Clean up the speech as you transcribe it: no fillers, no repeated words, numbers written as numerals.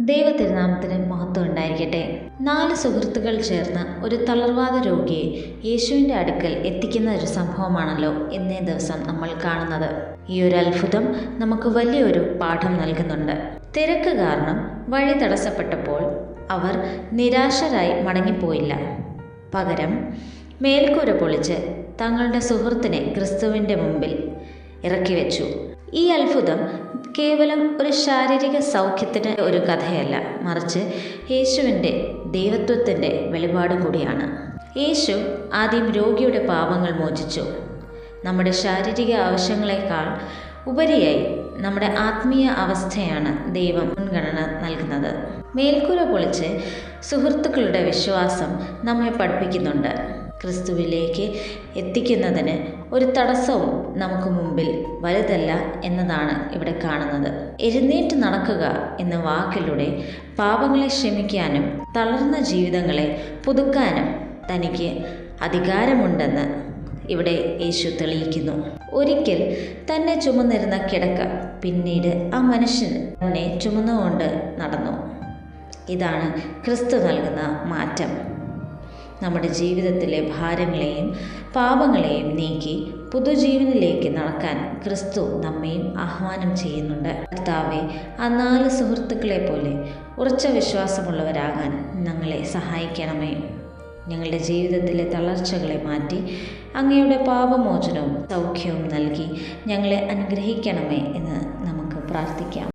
ദൈവതിരുനാമത്തിന് മഹത്വം ഉണ്ടായിരിക്കട്ടെ. 4 സുഹൃത്തുക്കൾ ചേർന്ന് ഒരു തളർവാദ രോഗിയെ യേശുവിൻ്റെ അടുക്കൽ എത്തിക്കുന്ന ഒരു സംഭവമാണല്ലോ ഇന്നേ ദിവസം നമ്മൾ കാണുന്നത്. ഈ ഒരു അത്ഭുതം നമുക്ക് വലിയൊരു പാഠം നൽകുന്നുണ്ട്. തിരക്ക് കാരണം വഴി തടസ്സപ്പെട്ടപ്പോൾ അവർ നിരാശരായി മടങ്ങിപ്പോയില്ല. പകരം മേൽക്കൂര പൊളിച്ച് തങ്ങളുടെ സുഹൃത്തിനെ ക്രിസ്തുവിൻ്റെ മുമ്പിൽ ഇറക്കി വെച്ചു. ഈ അത്ഭുതം കേവലം ഒരു ശാരീരിക സൗഖ്യത്തിന് ഒരു കഥയല്ല, മറിച്ച് യേശുവിൻ്റെ ദൈവത്വത്തിൻ്റെ വെളിപാടും കൂടിയാണ്. യേശു ആദ്യം രോഗിയുടെ പാപങ്ങൾ മോചിച്ചു. നമ്മുടെ ശാരീരിക ആവശ്യങ്ങളെക്കാൾ ഉപരിയായി നമ്മുടെ ആത്മീയ അവസ്ഥയാണ് ദൈവം മുൻഗണന നൽകുന്നത്. മേൽക്കൂര പൊളിച്ച് സുഹൃത്തുക്കളുടെ വിശ്വാസം നമ്മെ പഠിപ്പിക്കുന്നുണ്ട്. ക്രിസ്തുവിലേക്ക് എത്തിക്കുന്നതിന് ഒരു തടസ്സവും നമുക്ക് മുമ്പിൽ വലുതല്ല എന്നതാണ് ഇവിടെ കാണുന്നത്. എഴുന്നേറ്റ് നടക്കുക എന്ന വാക്കിലൂടെ പാപങ്ങളെ ക്ഷമിക്കാനും തളർന്ന ജീവിതങ്ങളെ പുതുക്കാനും തനിക്ക് അധികാരമുണ്ടെന്ന് ഇവിടെ യേശു തെളിയിക്കുന്നു. ഒരിക്കൽ തന്നെ ചുമന്നിരുന്ന കിടക്ക പിന്നീട് ആ മനുഷ്യൻ തന്നെ ചുമന്നുകൊണ്ട് നടന്നു. ഇതാണ് ക്രിസ്തു നൽകുന്ന മാറ്റം. നമ്മുടെ ജീവിതത്തിലെ ഭാരങ്ങളെയും പാപങ്ങളെയും നീക്കി പുതുജീവനിലേക്ക് നടക്കാൻ ക്രിസ്തു നമ്മയും ആഹ്വാനം ചെയ്യുന്നുണ്ട്. കർത്താവേ, ആ 4 സുഹൃത്തുക്കളെ പോലെ ഉറച്ച വിശ്വാസമുള്ളവരാകാൻ ഞങ്ങളെ സഹായിക്കണമേ. ഞങ്ങളുടെ ജീവിതത്തിലെ തളർച്ചകളെ മാറ്റി അങ്ങയുടെ പാപമോചനവും സൗഖ്യവും നൽകി ഞങ്ങളെ അനുഗ്രഹിക്കണമേ എന്ന് നമുക്ക് പ്രാർത്ഥിക്കാം.